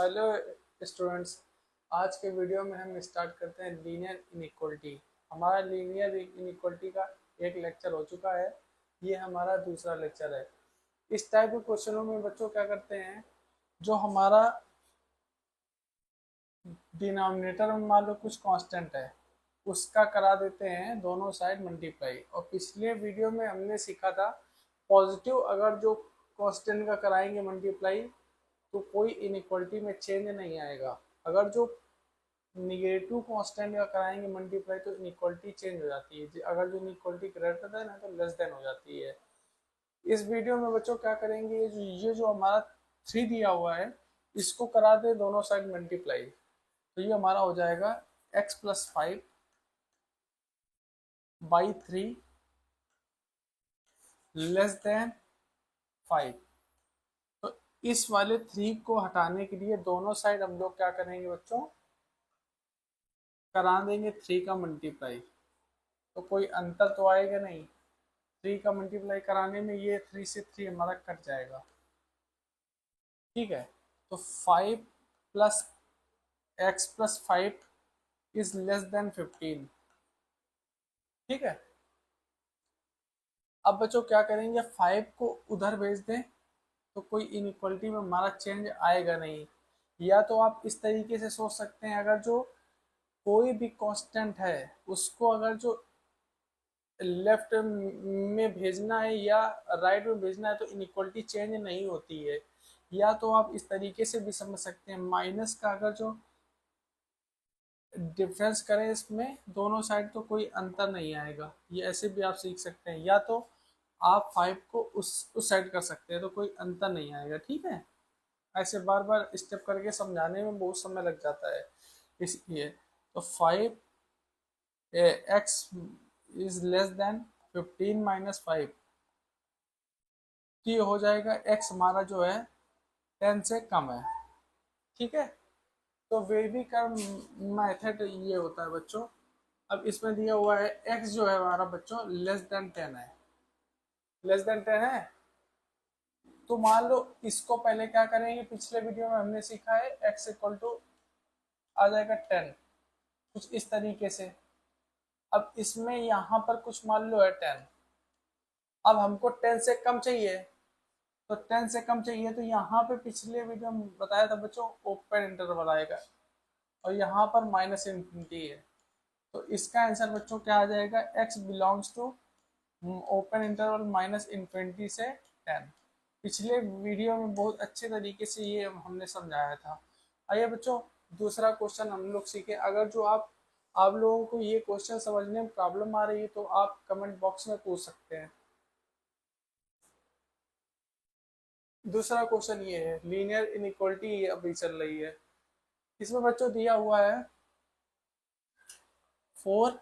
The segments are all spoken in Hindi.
हेलो स्टूडेंट्स, आज के वीडियो में हम स्टार्ट करते हैं लीनियर इनइक्वलिटी। हमारा लीनियर इनइक्वलिटी का एक लेक्चर हो चुका है, ये हमारा दूसरा लेक्चर है। इस टाइप के क्वेश्चनों में बच्चों क्या करते हैं, जो हमारा डिनोमिनेटर में मान लो कुछ कांस्टेंट है, उसका करा देते हैं दोनों साइड मल्टीप्लाई। और पिछले वीडियो में हमने सीखा था पॉजिटिव अगर जो कांस्टेंट का कराएंगे मल्टीप्लाई तो कोई इनइक्वलिटी में चेंज नहीं आएगा। अगर जो निगेटिव कांस्टेंट का कराएंगे मल्टीप्लाई तो इनइक्वलिटी चेंज हो जाती है। अगर जो इनइक्वलिटी ग्रेटर देन है तो लेस देन हो जाती है। इस वीडियो में बच्चों क्या करेंगे, ये जो हमारा 3 दिया हुआ है इसको करा दे दोनों साइड मल्टीप्लाई, तो ये हमारा हो जाएगा x+5/3 लेस देन 5। तो इस वाले 3 को हटाने के लिए दोनों साइड हम लोग क्या करेंगे बच्चों, करा देंगे 3 का मल्टीप्लाई। तो कोई अंतर तो आएगा नहीं, 3 का मल्टीप्लाई कराने में ये 3 से 3 हमारा कट जाएगा। ठीक है, तो 5 plus x+5 is less than 15। ठीक है, अब बच्चों क्या करेंगे, 5 को उधर भेज दें तो कोई इनइक्वलिटी में हमारा चेंज आएगा नहीं। या तो आप इस तरीके से सोच सकते हैं, अगर जो कोई भी कांस्टेंट है उसको अगर जो लेफ्ट में भेजना है या राइट में भेजना है तो इनइक्वलिटी चेंज नहीं होती है। या तो आप इस तरीके से भी समझ सकते हैं, माइनस का अगर जो डिफरेंस करें इसमें दोनों साइड तो कोई अंतर नहीं आएगा, ये ऐसे भी आप सीख सकते हैं। या तो आप 5 को उस साइड कर सकते हैं तो कोई अंतर नहीं आएगा। ठीक है, ऐसे बार बार स्टेप करके समझाने में बहुत समय लग जाता है, इसलिए तो 5 एक्स इज लेस देन 15 - 5, तो ये हो जाएगा x हमारा जो है 10 से कम है। ठीक है, तो वेवी का मेथड ये होता है बच्चों। अब इसमें दिया हुआ है x जो है हमारा बच्चों लेस देन 10 है, लेस देन 10 है। तो मान लो इसको पहले क्या करेंगे, पिछले वीडियो में हमने सीखा है x इक्वल टू आ जाएगा 10, कुछ इस तरीके से। अब इसमें यहाँ पर कुछ मान लो है 10, अब हमको 10 से कम चाहिए, तो 10 से कम चाहिए तो यहाँ पे पिछले वीडियो में बताया था बच्चों ओपन इंटरवल आएगा और यहाँ पर -∞ है। तो इसका आंसर बच्चों क्या आ जाएगा, x belongs to open interval -∞ से 10। पिछले वीडियो में बहुत अच्छे तरीके से ये हमने समझाया था। आइए बच्चों दूसरा क्वेश्चन हम लोग सीखे। अगर जो आप लोगों को ये क्वेश्चन समझने में प्रॉब्लम आ रही है तो आप कमेंट बॉक्स में पूछ सकते हैं। दूसरा क्वेश्चन ये है, लीनियर इनइक्वलिटी अभी चल रही है। इसमें बच्चों दिया हुआ है 4,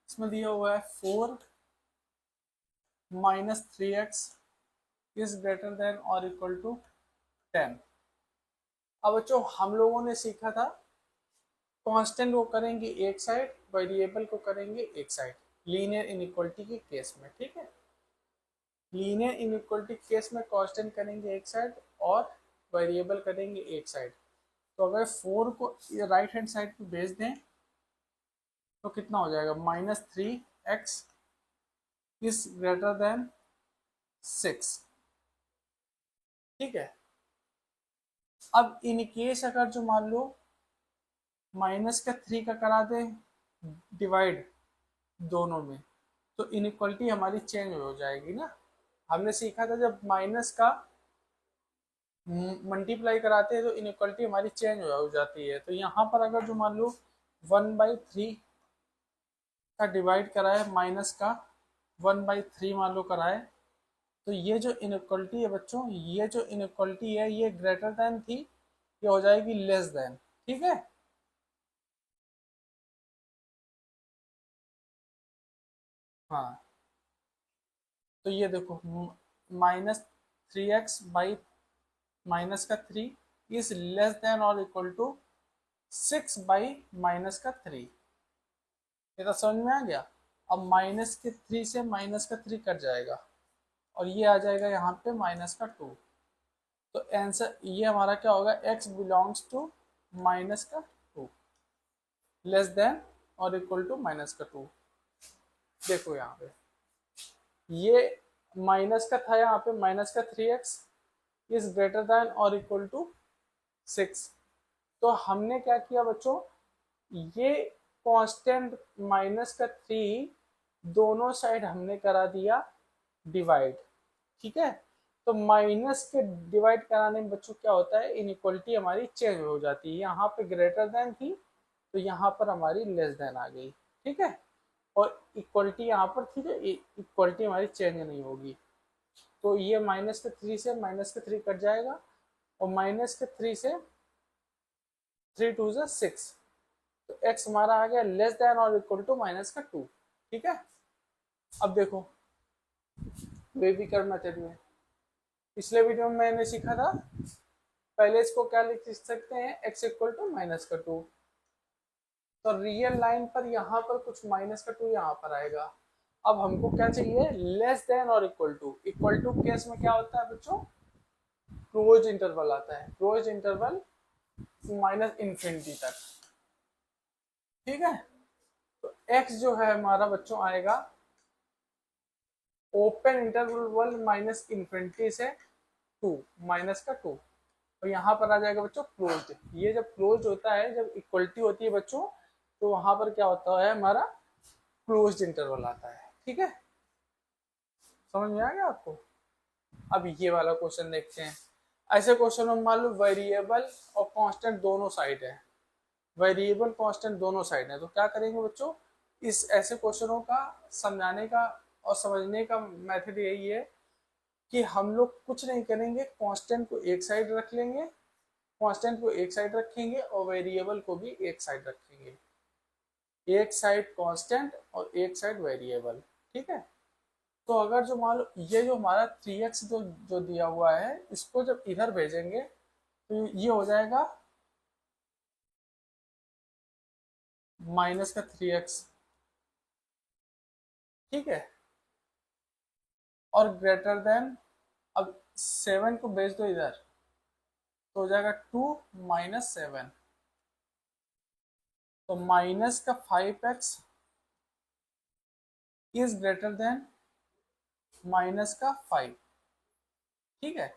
इसमें दिया हुआ है 4 - 3x इज ग्रेटर देन और इक्वल टू 10। अब बच्चों हम लोगों ने सीखा था कांस्टेंट को करेंगे एक साइड, वेरिएबल को करेंगे एक साइड, लीनियर इनइक्वलिटी के केस में। ठीक है, लीनियर इनइक्वलिटी केस में कांस्टेंट करेंगे एक साइड और वेरिएबल करेंगे एक साइड। तो अगर 4 को राइट हैंड साइड पे भेज दें तो कितना हो जाएगा, -3x इज ग्रेटर देन 6। ठीक है, अब इन केस अगर जो मान लो -3 का करा दे डिवाइड दोनों में तो इनइक्वलिटी हमारी चेंज हो जाएगी ना। हमने सीखा था जब माइनस का मल्टीप्लाई कराते हैं तो इनइक्वलिटी हमारी चेंज हो जाती है। तो यहाँ पर अगर जो मान लो 1/3 का डिवाइड कराए माइनस का 1/3 मान लो कराए, तो ये जो इनइक्वलिटी है बच्चों, ये जो इनइक्वलिटी है ये ग्रेटर देन थी, ये हो जाएगी लेस देन। ठीक है, हाँ तो ये देखो -3x/-3 इज लेस देन और इक्वल टू 6/-3। ये तो समझ में आ गया। अब -3 से -3 कट जाएगा और ये आ जाएगा यहाँ पे -2। तो आंसर ये हमारा क्या होगा, x belongs to -2, less than और इक्वल टू -2। देखो यहाँ पे ये माइनस का था, यहाँ पे -3x इज ग्रेटर देन और इक्वल टू 6। तो हमने क्या किया बच्चों, ये कांस्टेंट -3 दोनों साइड हमने करा दिया डिवाइड। ठीक है, तो माइनस के डिवाइड कराने में बच्चों क्या होता है, इनइक्वालिटी हमारी चेंज हो जाती है। यहाँ पे ग्रेटर देन थी तो यहाँ पर हमारी लेस देन आ गई। ठीक है, और इक्वलिटी यहाँ पर थी तो इक्वलिटी हमारी चेंज नहीं होगी। तो ये -3 से -3 कट जाएगा और -3 से 3 2 से 6। तो x हमारा आ गया लेस देन और इक्वल टू -2। ठीक है, अब देखो बेबी कर्व मेथड में पिछले वीडियो में मैंने सीखा था, पहले इसको क्या लिख सकते हैं, x इक्वल टू -2। तो रियल लाइन पर यहाँ पर कुछ -2 यहाँ पर आएगा। अब हमको क्या चाहिए, लेस देन और इक्वल टू केस में क्या होता है बच्चों, क्लोज इंटरवल आता है, क्लोज इंटरवल -∞ तक। ठीक है, तो x जो है हमारा बच्चों आएगा ओपन इंटरवल -∞ से 2 -2, और यहाँ पर आ जाएगा बच्चों क्लोज। ये जब क्लोज होता है, जब इक्वलिटी होती है बच्चों, तो वहां पर क्या होता है, हमारा क्लोज्ड इंटरवल आता है। ठीक है, समझ में आ गया आपको। अब ये वाला क्वेश्चन देखते हैं। ऐसे क्वेश्चन में मान लो वेरिएबल और कांस्टेंट दोनों साइड है, वेरिएबल कांस्टेंट दोनों साइड है, तो क्या करेंगे बच्चों, इस ऐसे क्वेश्चनों का समझाने का और समझने का मेथड यही है कि हम लोग कुछ नहीं करेंगे, कांस्टेंट को एक साइड रख लेंगे, कांस्टेंट को एक साइड रखेंगे और वेरिएबल को भी एक साइड रखेंगे, एक साइड कांस्टेंट और एक साइड वेरिएबल। ठीक है, तो अगर जो मान लो ये जो हमारा 3x जो दिया हुआ है, इसको जब इधर भेजेंगे तो ये हो जाएगा -3x। ठीक है, और ग्रेटर देन, अब 7 को भेज दो इधर तो हो जाएगा 2 -7। तो -5x इज ग्रेटर देन -5। ठीक है,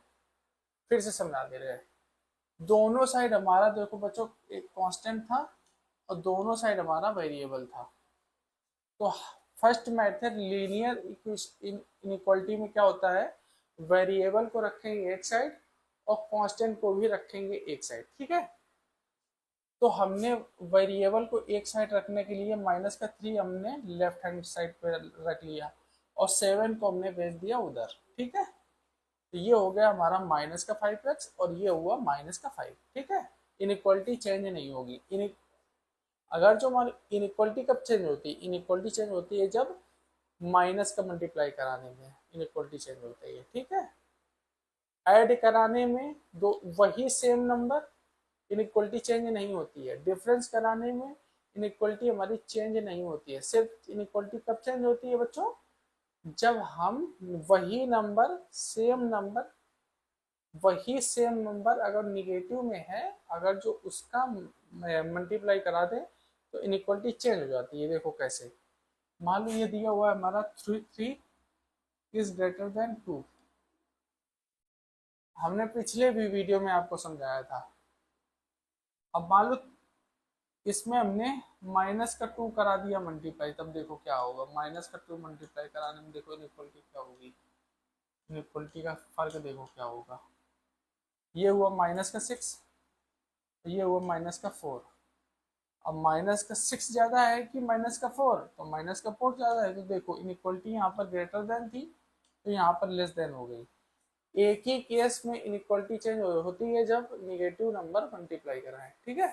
फिर से समझा दे रहे हैं। दोनों साइड हमारा देखो बच्चों एक कांस्टेंट था और दोनों साइड हमारा वेरिएबल था। तो फर्स्ट मेथड लीनियर इनइक्वालिटी में क्या होता है, वेरिएबल को रखेंगे एक साइड और कांस्टेंट को भी रखेंगे एक साइड। ठीक है, तो हमने वेरिएबल को एक साइड रखने के लिए -3 हमने लेफ्ट हैंड साइड पे रख लिया और 7 को हमने भेज दिया उधर। ठीक है, तो ये हो गया हमारा -5x और ये हुआ -5। ठीक है, इनइक्वालिटी चेंज नहीं होगी। अगर जो हमारी इनइक्वालिटी कब चेंज होती है, इनइक्वालिटी चेंज होती है जब माइनस का मल्टीप्लाई कराने में इनइक्वालिटी चेंज होती है। ठीक है, ऐड कराने में दो वही सेम नंबर इनइक्वालिटी चेंज नहीं होती है, डिफरेंस कराने में इनइक्वालिटी हमारी चेंज नहीं होती है। सिर्फ इनइक्वालिटी कब चेंज होती है बच्चों, जब हम वही सेम नंबर अगर निगेटिव में है, अगर जो उसका मल्टीप्लाई करा दे तो इनइक्वालिटी चेंज हो जाती है। देखो कैसे, मान लो ये दिया हुआ है हमारा 3 इज ग्रेटर देन 2। हमने पिछले भी वीडियो में आपको समझाया था। अब मान लो इसमें हमने -2 करा दिया मल्टीप्लाई, तब देखो क्या होगा, -2 मल्टीप्लाई कराने में देखो इनइक्वालिटी क्या होगी, इनइक्वालिटी का फर्क देखो क्या होगा। ये हुआ -6, ये हुआ -4। अब -6 ज्यादा है कि -4, तो -4 ज्यादा है, तो देखो इनइक्वालिटी यहाँ पर ग्रेटर देन थी तो यहाँ पर लेस देन हो गई। एक ही केस में इनइक्वालिटी चेंज होती है जब निगेटिव नंबर मल्टीप्लाई कराएं। ठीक है,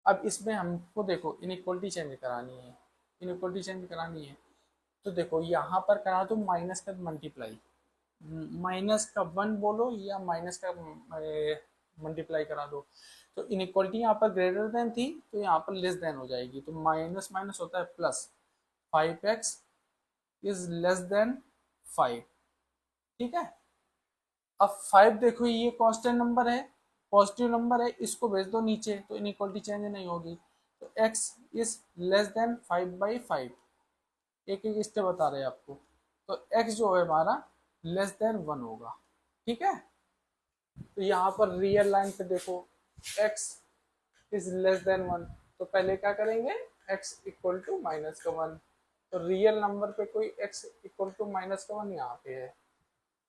अब इसमें हमको देखो इनइक्वालिटी चेंज करानी है, इनइक्वालिटी चेंज करानी है तो देखो यहाँ पर करा दो माइनस का मल्टीप्लाई, -1 बोलो या मल्टीप्लाई करा दो। तो इनइक्वालिटी यहाँ पर ग्रेटर देन थी तो यहाँ पर लेस देन हो जाएगी, तो माइनस माइनस होता है plus, 5x is less than 5। ठीक है, अब 5 देखो ये कांस्टेंट नंबर है, पॉजिटिव नंबर है, इसको भेज दो नीचे तो इनइक्वालिटी चेंज नहीं होगी। तो x इज लेस देन 5/5, एक एक स्टेप बता रहे हैं आपको। तो x जो है हमारा लेस देन 1 होगा। ठीक है, तो यहाँ पर रियल लाइन पे देखो x इज लेस देन 1, तो पहले क्या करेंगे, x इक्वल टू माइनस का 1। तो रियल नंबर पे कोई x इक्वल टू माइनस का 1 यहाँ पे है।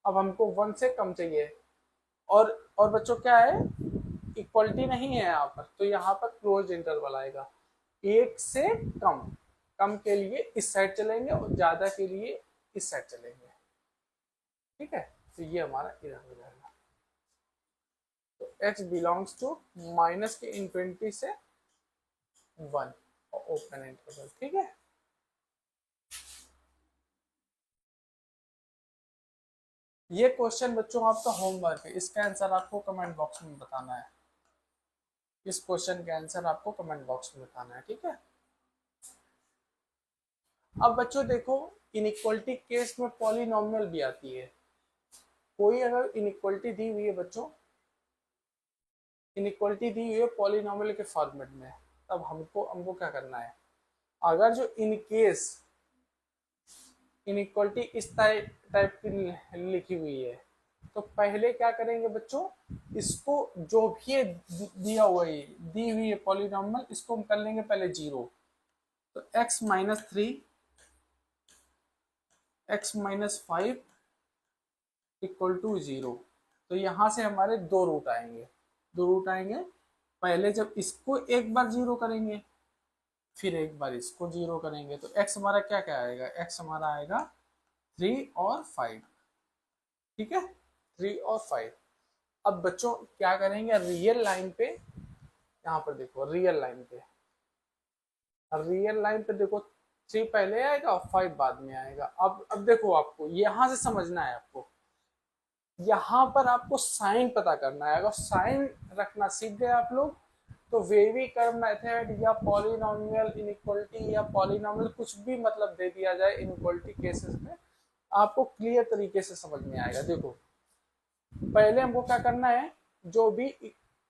अब हमको 1 से कम चाहिए, और बच्चों क्या है, इक्वलिटी नहीं है यहाँ पर, तो यहाँ पर क्लोज इंटरवल आएगा। एक से कम, कम के लिए इस साइड चलेंगे और ज्यादा के लिए इस साइड चलेंगे। ठीक है, तो ये हमारा इधर हो जाएगा। तो x बिलोंग्स टू माइनस के इनफिनिटी से 1 और ओपन इंटरवल। ठीक है, ये क्वेश्चन बच्चों आपका होमवर्क है, इसका आंसर आपको कमेंट बॉक्स में बताना है। इस क्वेश्चन का आंसर आपको कमेंट बॉक्स में बताना है। ठीक है, अब बच्चों देखो इनइक्वालिटी केस में पॉलिनोमियल भी आती है। कोई अगर इनइक्वालिटी दी हुई है बच्चों, इनइक्वालिटी दी हुई है पॉलिनोमियल के फॉर्मेट में, तब हमको हमको क्या करना है, अगर जो इन केस इनइक्वालिटी इस टाइप की लिखी हुई है, तो पहले क्या करेंगे बच्चों, इसको जो भी है दिया हुआ है, दी हुई है पॉलिनोमियल, इसको हम कर लेंगे पहले 0। तो x minus 3, x minus 5 equal to 0। तो यहाँ से हमारे दो रूट आएंगे, दो रूट आएंगे। पहले जब इसको एक बार 0 करेंगे, फिर एक बार इसको 0 करेंगे, तो x हमारा क्या क्या आएगा, x हमारा आएगा 3 और 5। ठीक है, 3 और 5। अब बच्चों क्या करेंगे, रियल लाइन पे, यहाँ पर देखो रियल लाइन पे, रियल लाइन पे देखो 3 पहले आएगा और 5 बाद में आएगा। अब देखो आपको यहां से समझना है, आपको यहाँ पर आपको साइन पता करना है। अगर साइन रखना सीख गए आप लोग, तो वेवी कर्व मेथड या पॉलिनोमियल इनइक्वालिटी या पॉलिनोमियल कुछ भी मतलब दे दिया जाए इनइक्वालिटी केसेस में, आपको क्लियर तरीके से समझ में आएगा। देखो पहले हमको क्या करना है, जो भी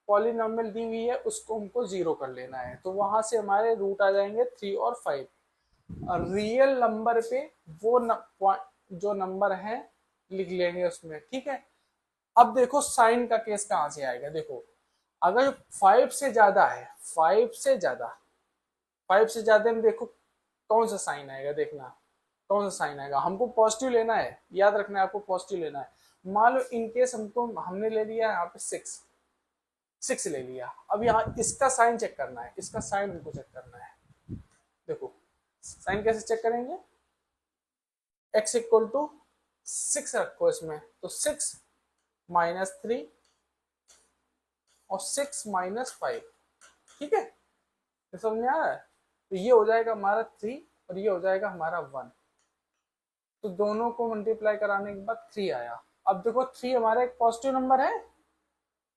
पॉलिनोमियल दी हुई है उसको हमको 0 कर लेना है, तो वहां से हमारे रूट आ जाएंगे 3 और 5। और रियल नंबर पे वो जो नंबर है लिख लेंगे उसमें। ठीक है, अब देखो साइन का केस कहां से आएगा, देखो अगर 5 से ज्यादा है, 5 से ज्यादा में देखो कौन सा साइन आएगा, देखना कौन सा साइन आएगा। हमको पॉजिटिव लेना है, याद रखना है आपको पॉजिटिव लेना है। मान लो इनकेस हमने ले लिया यहाँ पे 6 ले लिया। अब यहाँ इसका साइन चेक करना है, इसका साइन हमको चेक करना है। देखो साइन कैसे चेक करेंगे, x इक्वल टू 6 रखो इसमें, तो 6 माइनस 3 और 6 माइनस 5। ठीक है, ये समझ में आ रहा है। तो ये हो जाएगा हमारा 3 और ये हो जाएगा हमारा 1। तो दोनों को मल्टीप्लाई कराने के बाद 3 आया। अब देखो 3 हमारा एक पॉजिटिव नंबर है,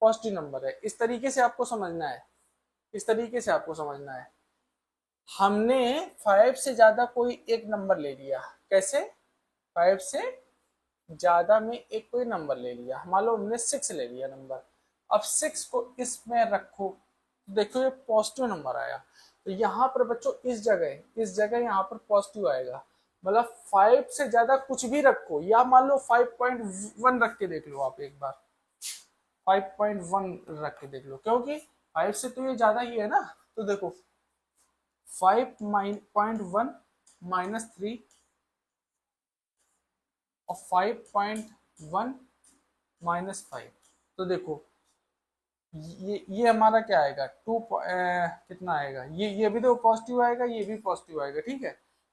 पॉजिटिव नंबर है। इस तरीके से आपको समझना है, इस तरीके से आपको समझना है। हमने 5 से ज्यादा कोई एक नंबर ले लिया, कैसे, 5 से ज्यादा में एक कोई नंबर ले लिया, मान लो हमने 6 ले लिया नंबर। अब 6 को इसमें रखो, तो देखो ये पॉजिटिव नंबर आया। तो यहाँ पर बच्चों इस जगह यहाँ पर पॉजिटिव आएगा, मतलब 5 से ज्यादा कुछ भी रखो, या मान लो 5.1 रख के देख लो आप एक बार, 5.1 रख के देख लो, क्योंकि 5 से तो ये ज्यादा ही है ना। तो देखो 5.1 माइनस 3 और 5.1 माइनस 5, तो देखो ये हमारा क्या आएगा, कितना आएगा, ये भी तो पॉजिटिव आएगा, ये भी पॉजिटिव आएगा। ठीक है,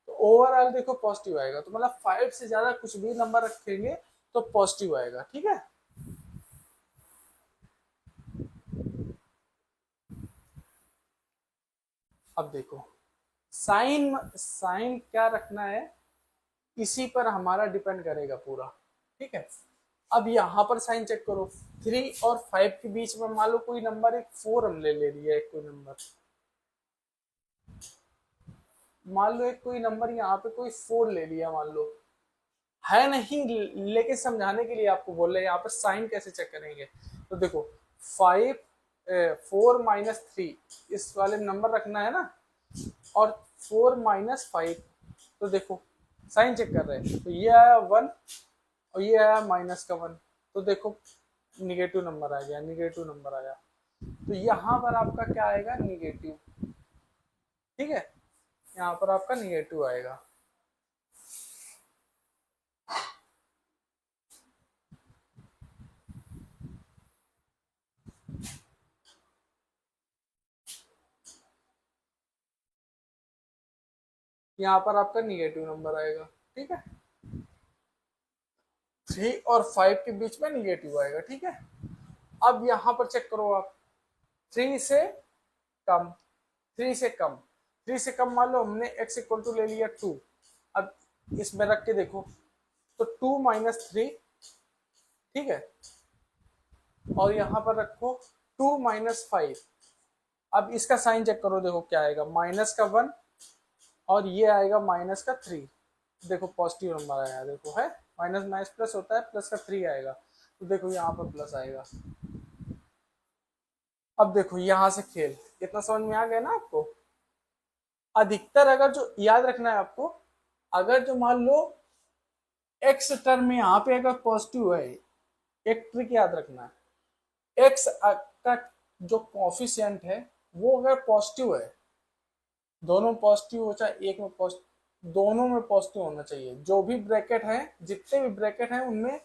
तो ओवरऑल देखो पॉजिटिव आएगा, तो मतलब 5 से ज्यादा कुछ भी नंबर रखेंगे तो पॉजिटिव आएगा। ठीक है, अब देखो साइन साइन क्या रखना है, इसी पर हमारा डिपेंड करेगा पूरा। ठीक है, अब यहाँ पर साइन चेक करो, 3 और 5 के बीच में मान लो कोई नंबर, एक 4 हम ले लिया, एक कोई नंबर, मान लो एक कोई नंबर यहाँ पे कोई 4 ले लिया मान लो, है नहीं, लेकिन समझाने के लिए आपको बोल रहे हैं यहाँ पर साइन कैसे चेक करेंगे। तो देखो 4 - 3 इस वाले नंबर रखना है ना, और 4 - 5, तो देखो साइन चेक कर रहे हैं, तो ये आया 1 और ये आया -1, तो देखो निगेटिव नंबर आ गया, निगेटिव नंबर आया, तो यहाँ पर आपका क्या आएगा, निगेटिव। ठीक है, यहाँ पर आपका निगेटिव आएगा। यहाँ पर आपका निगेटिव नंबर आएगा। ठीक है, 3 और 5 के बीच में निगेटिव आएगा। ठीक है, अब यहाँ पर चेक करो आप, 3 से कम, 3 से कम, 3 से कम मान लो हमने x इक्वल टू ले लिया 2। अब इसमें रख के देखो, तो 2 - 3, ठीक है, और यहाँ पर रखो 2 - 5। अब इसका साइन चेक करो, देखो क्या आएगा, -1 और ये आएगा -3। देखो पॉजिटिव नंबर आया, देखो है, माइनस माइनस प्लस होता है, प्लस का 3 आएगा, तो देखो यहाँ पर प्लस आएगा। अब देखो यहाँ से खेल, इतना समझ में आ गया ना आपको। अधिकतर अगर जो याद रखना है आपको, अगर जो मान लो एक्स टर्म में यहाँ पे अगर पॉजिटिव है, एक ट्रिक याद रखना है, एक्स का जो कॉफिशिएंट है वो अगर पॉजिटिव है, दोनों पॉजिटिव हो चाहे एक में पॉजिटिव, दोनों में पॉजिटिव होना चाहिए। जो भी ब्रैकेट है, जितने भी ब्रैकेट हैं उनमें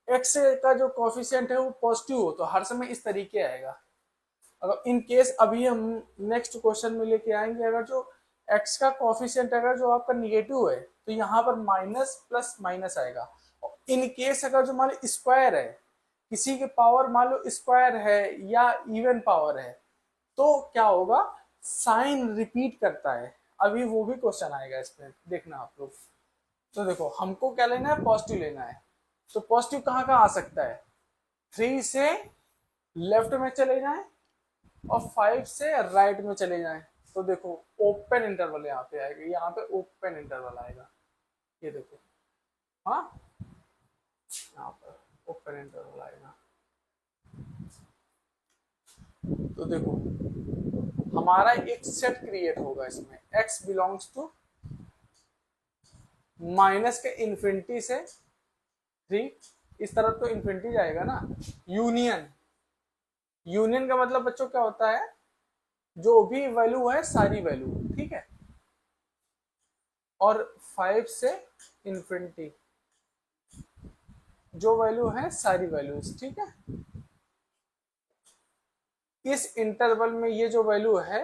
एक्स का जो कॉफिशिएंट है वो पॉजिटिव हो, तो हर समय इस तरीके आएगा। अगर इन केस अभी हम नेक्स्ट क्वेश्चन में लेके आएंगे, अगर जो एक्स का कॉफिशिएंट अगर जो आपका निगेटिव है, तो यहाँ पर माइनस प्लस माइनस आएगा। इन केस अगर जो मान लो स्क्वायर है, किसी के पावर मान लो स्क्वायर है या इवन पावर है, तो क्या होगा, साइन रिपीट करता है। अभी वो भी क्वेश्चन आएगा इसमें, देखना आप लोग। तो देखो हमको क्या लेना है, पॉजिटिव लेना है, तो पॉजिटिव कहाँ कहाँ आ सकता है, 3 से लेफ्ट में चले जाएं और 5 से राइट में चले जाएं, तो देखो ओपन इंटरवल यहाँ पे आएगा, यहाँ पे ओपन इंटरवल आएगा, ये देखो, हाँ यहाँ पर ओपन इंटरवल आएगा। तो देखो हमारा एक सेट क्रिएट होगा इसमें, x बिलोंग्स टू माइनस के इन्फिनिटी से 3, इस तरफ तो इन्फिनिटी जाएगा ना, यूनियन, यूनियन का मतलब बच्चों क्या होता है, जो भी वैल्यू है सारी वैल्यू, ठीक है, और 5 से इन्फिनिटी, जो वैल्यू है सारी वैल्यूज, ठीक है। इस इंटरवल में ये जो वैल्यू है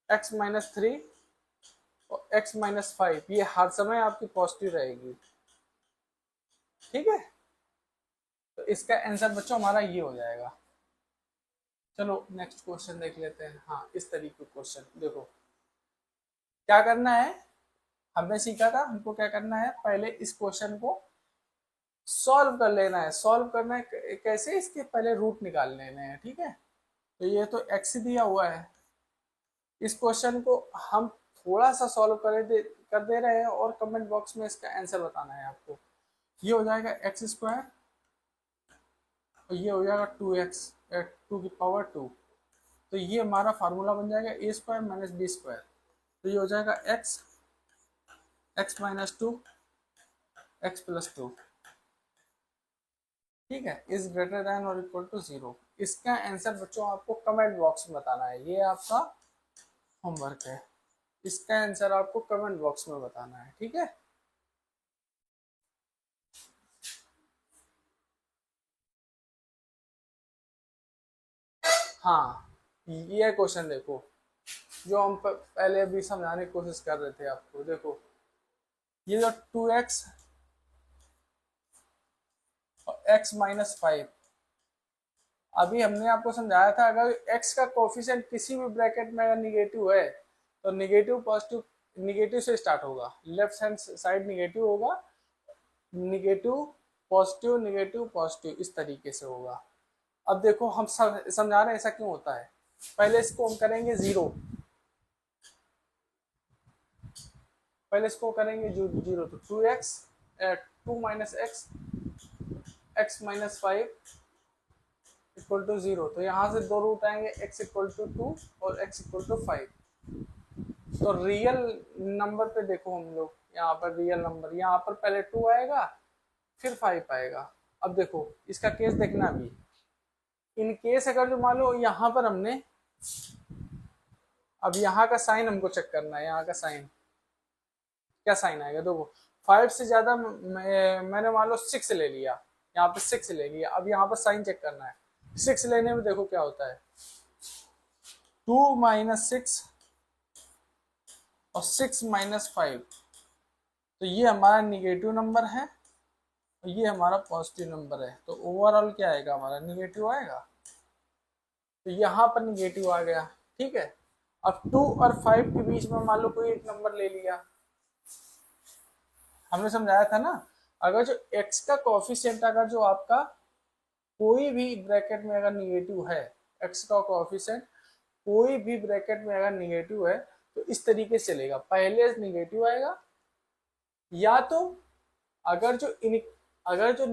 x-3 और x-5, ये हर समय आपकी पॉजिटिव रहेगी, ठीक है। तो इसका आंसर बच्चों हमारा ये हो जाएगा। चलो नेक्स्ट क्वेश्चन देख लेते हैं। हाँ, इस तरीके का क्वेश्चन देखो, क्या करना है, हमने सीखा था हमको क्या करना है, पहले इस क्वेश्चन को सॉल्व कर लेना है। सॉल्व करना है कैसे, इसके पहले रूट निकाल लेने हैं, ठीक है। तो ये तो x दिया हुआ है, इस क्वेश्चन को हम थोड़ा सा सॉल्व कर दे रहे हैं, और कमेंट बॉक्स में इसका आंसर बताना है आपको। ये हो जाएगा x² और ये हो जाएगा 2x, 2 की पावर 2, तो ये हमारा फार्मूला बन जाएगा a² - b²। तो ये हो जाएगा x, x-2, x+2, ठीक है, इज ग्रेटर देन और इक्वल टू 0। इसका आंसर बच्चों आपको कमेंट बॉक्स में बताना है, ये आपका होमवर्क है। इसका आंसर आपको कमेंट बॉक्स में बताना है, ठीक है। हाँ, ये क्वेश्चन देखो, जो हम पहले अभी समझाने की कोशिश कर रहे थे आपको। देखो ये जो 2x और x-5, अभी हमने आपको समझाया था, अगर x का कोफिशिएंट किसी भी ब्रैकेट में अगर निगेटिव है, तो निगेटिव पॉजिटिव, निगेटिव से स्टार्ट होगा, लेफ्ट हैंड साइड निगेटिव होगा, निगेटिव पॉजिटिव निगेटिव पॉजिटिव, इस तरीके से होगा। अब देखो हम सब समझा रहे हैं ऐसा क्यों होता है। पहले इसको हम करेंगे जीरो, पहले इसको करेंगे जो जीरो, तो 2x 2 minus x, x minus 5 equal to zero. तो यहाँ से दो रूट आएंगे, x इक्वल टू 2 और x इक्वल टू 5। तो रियल नंबर पे देखो हम लोग, यहाँ पर रियल नंबर, यहाँ पर पहले 2 आएगा फिर 5 आएगा। अब देखो इसका केस देखना भी, इन केस अगर जो मान लो यहाँ पर हमने, अब यहाँ का साइन हमको चेक करना है, यहाँ का साइन क्या साइन आएगा देखो। 5 से ज्यादा मैंने मान लो 6 ले लिया, यहाँ पे 6 ले लिया। अब यहाँ पर साइन चेक करना है, 6 लेने में देखो क्या होता है, 2 माइनस 6 और 6 माइनस 5। तो ये हमारा निगेटिव नंबर है और ये हमारा पॉजिटिव नंबर है। तो ओवरऑल क्या आएगा हमारा, निगेटिव आएगा। तो यहाँ पर निगेटिव आ गया, ठीक है। अब 2 और 5 के बीच में मान लो कोई एक नंबर ले लिया, हमने समझाया था ना, अगर जो x का कोफिशिएंट अगर जो आपका कोई भी ब्रैकेट में अगर निगेटिव है, x का कोफिशिएंट कोई भी ब्रैकेट में अगर निगेटिव है तो इस तरीके से चलेगा, पहले निगेटिव आएगा, या तो अगर जो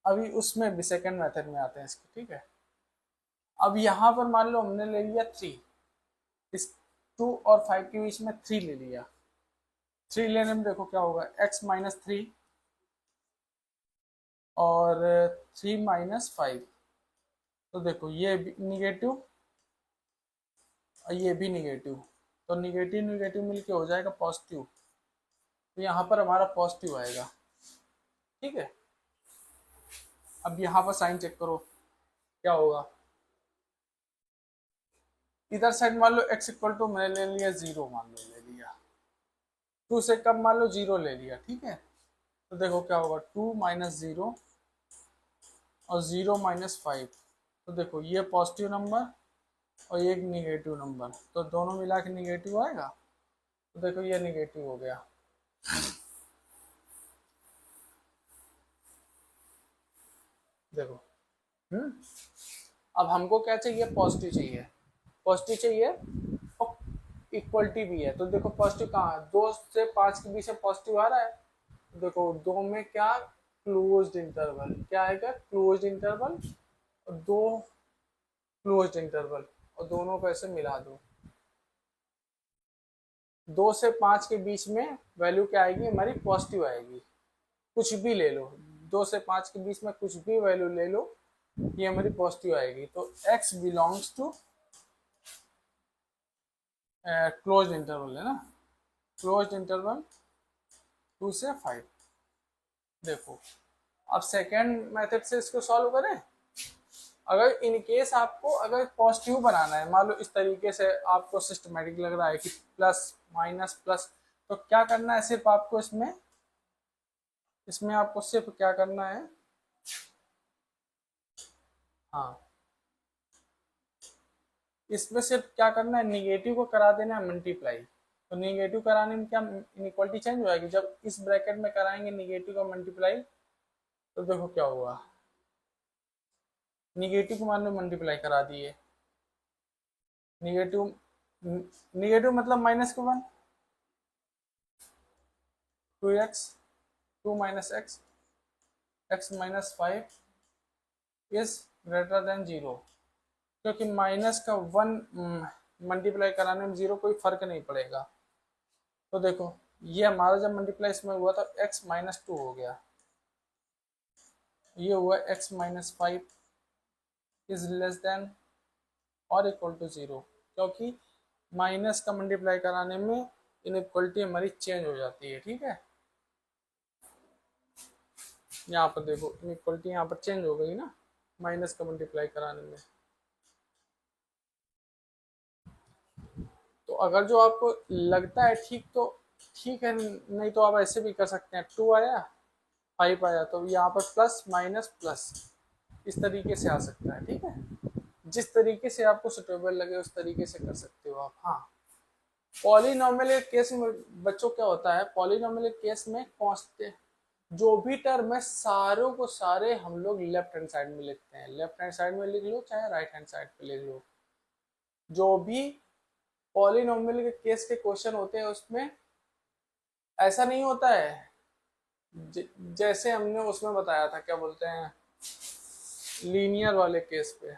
अभी उसमें भी सेकंड मेथड में आते हैं इसके, ठीक है। अब यहाँ पर मान लो हमने ले लिया 3, इस 2 और 5 के बीच में 3 ले लिया। 3 लेने में देखो क्या होगा, x माइनस 3 और 3 माइनस 5। तो देखो ये निगेटिव और ये भी निगेटिव, तो निगेटिव निगेटिव मिलके हो जाएगा पॉजिटिव। तो यहाँ पर हमारा पॉजिटिव आएगा, ठीक है। अब यहाँ पर साइन चेक करो क्या होगा, इधर साइड मान लो x इक्वल टू मैंने ले लिया 0, मान लो ले लिया, 2 से कम मान लो 0 ले लिया, ठीक है। तो देखो क्या होगा, 2 माइनस 0 और 0 माइनस 5। तो देखो ये पॉजिटिव नंबर और ये निगेटिव नंबर, तो दोनों मिला के निगेटिव आएगा। तो देखो ये निगेटिव हो गया, देखो। अब हमको क्या चाहिए, पॉजिटिव चाहिए, पॉजिटिव चाहिए और इक्वलिटी भी है। तो देखो पॉजिटिव कहाँ है, 2 से 5 के बीच में पॉजिटिव आ रहा है। देखो 2 में क्या, क्लोज्ड इंटरवल, क्या आएगा, क्लोज्ड इंटरवल और 2 क्लोज्ड इंटरवल, और दोनों को ऐसे मिला दो। 2 से 5 के बीच में वैल्यू क्या आएगी हमारी, पॉजिटिव आएगी, कुछ भी ले लो, 2 से 5 के बीच में कुछ भी वैल्यू ले लो, ये हमारी पॉजिटिव आएगी। तो x belongs to close interval है ना, क्लोज इंटरवल 2 से 5। देखो अब सेकेंड मेथड से इसको सॉल्व करें। अगर इन केस आपको अगर पॉजिटिव बनाना है, मान लो इस तरीके से आपको सिस्टमेटिक लग रहा है कि प्लस माइनस प्लस, तो क्या करना है, सिर्फ आपको इसमें आपको सिर्फ क्या करना है, हाँ इसमें सिर्फ क्या करना है, निगेटिव को करा देना है मल्टीप्लाई। तो निगेटिव कराने में क्या इनइक्वालिटी चेंज हो जाएगी, जब इस ब्रैकेट में कराएंगे निगेटिव का मल्टीप्लाई, तो देखो क्या हुआ, निगेटिव को मान लो मल्टीप्लाई करा दिए, निगेटिव निगेटिव मतलब माइनस के 1, 2x 2 minus x, x minus 5 is greater than 0, क्योंकि माइनस का 1 मल्टीप्लाई कराने में 0 कोई फर्क नहीं पड़ेगा। तो देखो ये हमारा जब मल्टीप्लाई इसमें हुआ था x माइनस 2 हो गया, ये हुआ x minus 5 is less than और इक्वल टू 0, क्योंकि माइनस का मल्टीप्लाई कराने में इनइक्वलिटी हमारी चेंज हो जाती है, ठीक है। यहाँ पर देखो इनइक्वलिटी यहाँ पर चेंज हो गई ना, माइनस का मल्टीप्लाई कराने में। तो अगर जो आपको लगता है ठीक तो ठीक है, नहीं तो आप ऐसे भी कर सकते हैं, 2 आया 5 आया, तो यहाँ पर प्लस माइनस प्लस इस तरीके से आ सकता है, ठीक है। जिस तरीके से आपको सुटेबल लगे उस तरीके से कर सकते हो आप। हाँ पॉलिनॉमियल केस में बच्चों क्या होता है, पॉलिनॉमियल केस में कांस्टेंट जो भी टर्म है सारों को सारे हम लोग लेफ्ट हैंड साइड में लिखते हैं, लेफ्ट हैंड साइड में लिख लो चाहे राइट हैंड साइड पे लिख लो। जो भी पॉलिनोमियल के केस के क्वेश्चन होते हैं उसमें ऐसा नहीं होता है, जैसे हमने उसमें बताया था क्या बोलते हैं लीनियर वाले केस पे,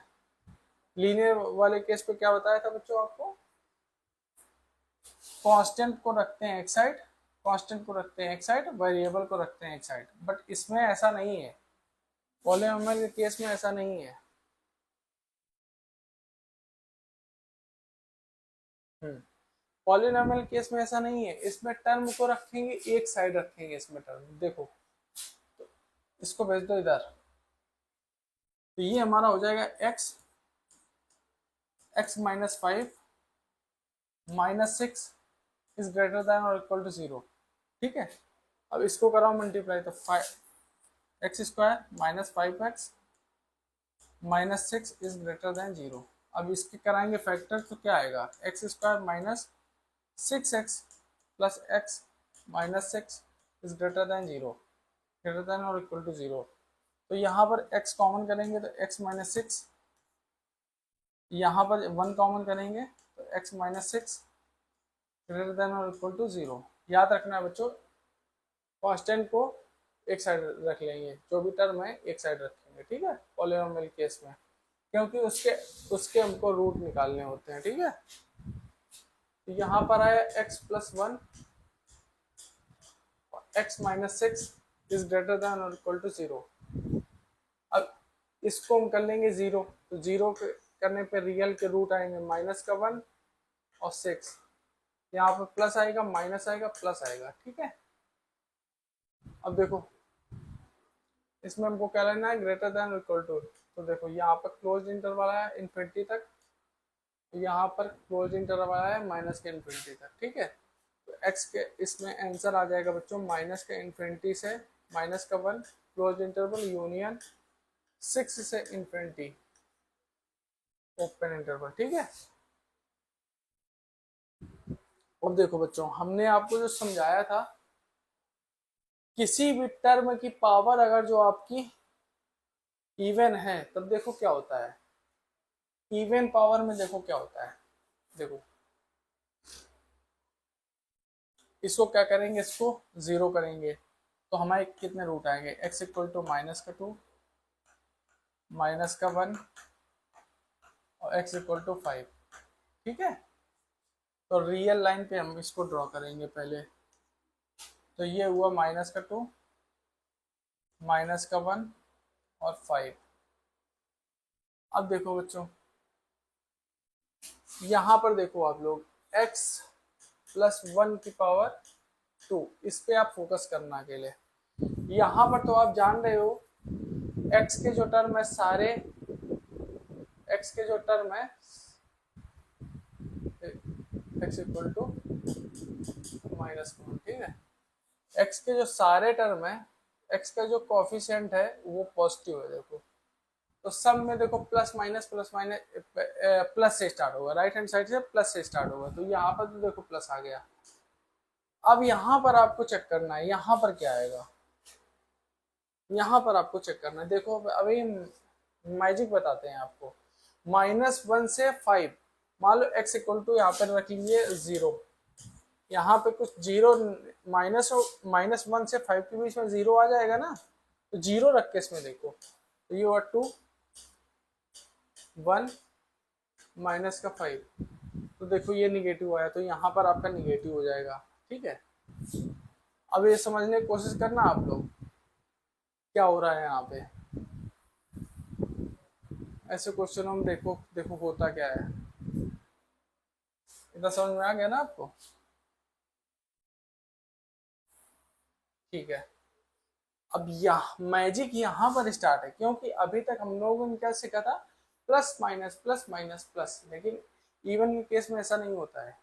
लीनियर वाले केस पे क्या बताया था बच्चों आपको, कांस्टेंट को रखते हैं एक साइड, कांस्टेंट को रखते हैं एक साइड, वेरिएबल को रखते हैं एक साइड, बट इसमें ऐसा नहीं है, पॉलिनोमियल के केस में ऐसा नहीं है। पॉलिनोमियल केस में ऐसा नहीं है, इसमें टर्म को रखेंगे एक साइड रखेंगे, इसमें टर्म देखो, इसको भेज दो इधर, तो ये हमारा हो जाएगा x, x minus 5 minus 6 is greater than और इक्वल टू 0। ठीक है, अब इसको कराओ मल्टीप्लाई, तो 5x² minus 5x minus 6 is greater than 0। अब इसके कराएंगे फैक्टर तो क्या आएगा, x² minus 6x plus x minus 6 is greater than 0, greater than और इक्वल टू 0। तो यहाँ पर x कॉमन करेंगे तो x माइनस 6, यहाँ पर 1 कॉमन करेंगे तो x माइनस 6 ग्रेटर देन और इक्वल टू 0। याद रखना है बच्चों, कांस्टेंट को एक साइड रख लेंगे, जो भी टर्म है एक साइड रखेंगे, ठीक है, पॉलिनोमियल केस में, क्योंकि उसके उसके हमको रूट निकालने होते हैं। ठीक है, तो यहाँ पर आया x plus 1 x minus 6 is greater than और इक्वल टू 0। अब इसको हम कर लेंगे 0, तो 0 करने पे रियल के रूट आएंगे माइनस का 1 और 6, यहाँ पर प्लस आएगा माइनस आएगा प्लस आएगा। ठीक है, अब देखो इसमें हमको क्या लेना है, ग्रेटर देन इक्वल टू, तो देखो यहाँ पर क्लोज इंटरवल है इन्फिनिटी तक, यहाँ पर क्लोज इंटरवल है माइनस के इन्फिनिटी तक। ठीक है, तो एक्स के इसमें आंसर आ जाएगा बच्चों माइनस के इन्फिनिटी से माइनस का 1 क्लोज इंटरवल यूनियन 6 से इन्फिनिटी ओपन इंटरवल। ठीक है, अब देखो बच्चों हमने आपको जो समझाया था, किसी भी टर्म की पावर अगर जो आपकी इवन है तब देखो क्या होता है, इवन पावर में देखो क्या होता है, देखो इसको क्या करेंगे, इसको 0 करेंगे तो हमारे कितने रूट आएंगे, x इक्वल टू माइनस का 2 माइनस का 1 और x इक्वल टू 5। ठीक है, तो रियल लाइन पे हम इसको ड्रॉ करेंगे पहले, तो ये हुआ माइनस का 2 माइनस का 1 और 5। अब देखो बच्चों यहाँ पर देखो आप लोग x प्लस 1 की पावर 2, इस पे आप फोकस करना अकेले। यहाँ पर तो आप जान रहे हो x के जो टर्म है सारे, x के जो टर्म है x इक्वल टू माइनस 1। ठीक है, x के जो सारे टर्म है, x का जो कोफिशिएंट है वो पॉजिटिव है। देखो तो सब में देखो प्लस माइनस प्लस से स्टार्ट होगा, राइट हैंड साइड से प्लस से स्टार्ट होगा, तो यहाँ पर तो देखो प्लस आ गया। अब यहाँ पर आपको चेक करना है यहाँ पर क्या आएगा, यहाँ पर आपको चेक करना है। देखो अभी मैजिक बताते हैं आपको, -1 से 5, मान लो x इक्वल टू यहाँ पर रख लीजिए 0, यहाँ पे कुछ 0 -1 से 5 के बीच में 0 आ जाएगा ना, तो 0 रख के इसमें देखो, तो ये हुआ 2 1 माइनस का 5, तो देखो ये निगेटिव आया, तो यहाँ पर आपका निगेटिव हो जाएगा। ठीक है, अब ये समझने की कोशिश करना आप लोग क्या हो रहा है यहाँ पे, ऐसे क्वेश्चन में देखो देखो होता क्या है, इतना समझ में आ गया ना आपको। ठीक है, अब यह मैजिक यहाँ पर स्टार्ट है, क्योंकि अभी तक हम लोगों ने क्या सीखा था, plus minus plus minus plus, लेकिन इवन के केस में ऐसा नहीं होता है,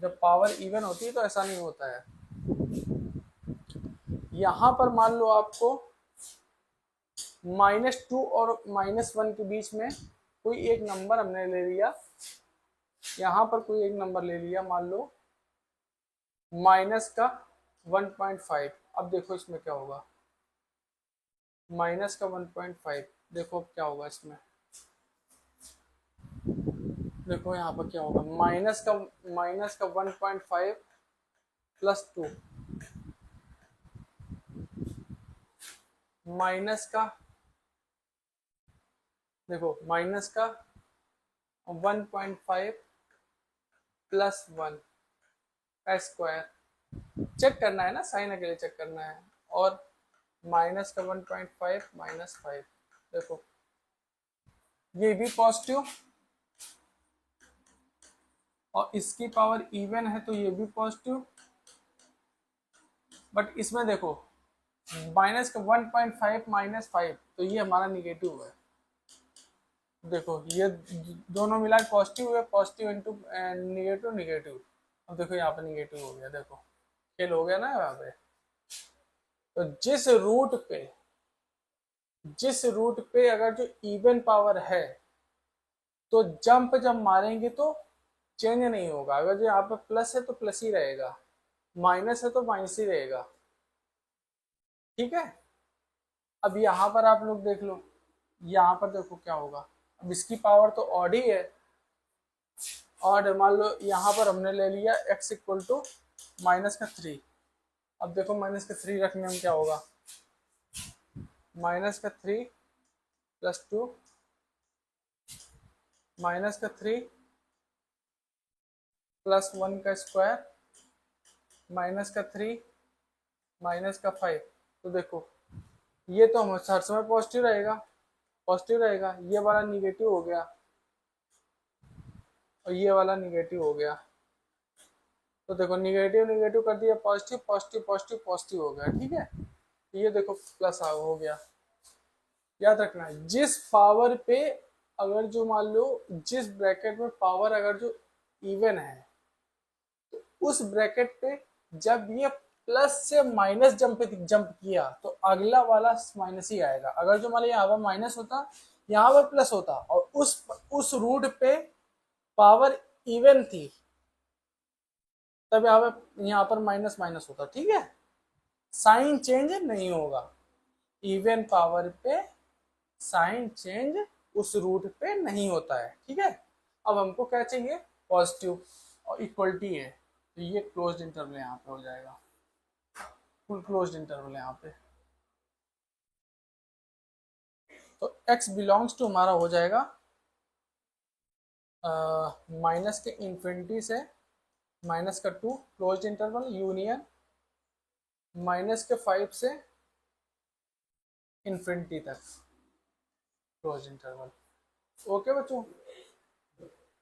जब पावर इवन होती है तो ऐसा नहीं होता है। यहाँ पर मान लो आपको -2 और -1 के बीच में कोई एक नंबर हमने ले लिया, यहाँ पर कोई एक नंबर ले लिया, मान लो माइनस का 1.5। अब देखो इसमें क्या होगा, माइनस का 1.5, देखो अब क्या होगा इसमें, देखो यहाँ पर क्या होगा, माइनस का 1.5 +2, माइनस का, देखो माइनस का 1.5 +1 का स्क्वायर, चेक करना है ना, साइन अकेले चेक करना है, और माइनस का 1.5 -5, देखो ये भी पॉजिटिव, और इसकी पावर इवन है तो ये भी पॉजिटिव, बट इसमें देखो माइनस का 1.5 -5, तो ये हमारा निगेटिव है, देखो ये दोनों मिला के पॉजिटिव है, पॉजिटिव इंटू निगेटिव निगेटिव, अब देखो यहाँ पे निगेटिव हो गया, देखो खेल हो गया ना यहाँ पे। तो जिस रूट पे अगर जो इवन पावर है तो जंप जब मारेंगे तो चेंज नहीं होगा, अगर जो यहाँ पे प्लस है तो प्लस ही रहेगा, माइनस है तो माइनस ही रहेगा, ठीक है। अब यहाँ पर आप लोग देख लो, यहाँ पर देखो क्या होगा, अब इसकी पावर तो ऑड ही है, और मान लो यहाँ पर हमने ले लिया x इक्वल टू -3, अब देखो -3 रखने में क्या होगा, -3 +2 -3 +1 का स्क्वायर -3 -5, तो देखो ये तो हम हर समय पॉजिटिव रहेगा, ये वाला निगेटिव हो गया और ये वाला निगेटिव हो गया, तो देखो निगेटिव निगेटिव कर दिया, पॉजिटिव पॉजिटिव पॉजिटिव पॉजिटिव हो गया, ठीक है। ये देखो प्लस हो गया, याद रखना है जिस पावर पे अगर जो मान लो जिस ब्रैकेट में पावर अगर जो इवन है तो उस ब्रैकेट पे जब ये प्लस से माइनस जंप किया तो अगला वाला माइनस ही आएगा, अगर जो मान लो यहाँ पर माइनस होता यहाँ पर प्लस होता और उस रूट पे पावर इवन थी तब यहाँ पर माइनस माइनस होता, ठीक है, साइन चेंज नहीं होगा, इवन पावर पे साइन चेंज उस रूट पे नहीं होता है, ठीक है। अब हमको क्या चाहिए, पॉजिटिव, और इक्वलिटी है तो ये क्लोज्ड इंटरवल यहाँ पे हो जाएगा, फुल क्लोज्ड इंटरवल यहाँ पे, तो x बिलोंग्स टू हमारा हो जाएगा माइनस के इन्फिनिटी से -2 क्लोज्ड इंटरवल यूनियन -5 से इन्फिनिटी तक क्लोज इंटरवल। ओके बच्चों,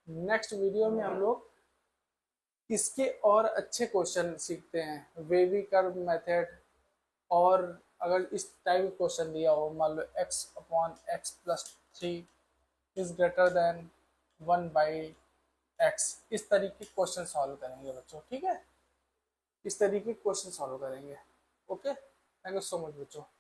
नेक्स्ट वीडियो में हम लोग इसके और अच्छे क्वेश्चन सीखते हैं, वेवी कर्व मेथड, और अगर इस टाइप का क्वेश्चन दिया हो, मान लो x/x+3 is greater than 1/x, इस तरीके के क्वेश्चन सॉल्व करेंगे बच्चों, ठीक है, इस तरीके के क्वेश्चन सॉल्व करेंगे। Okay, thank you so much बच्चों।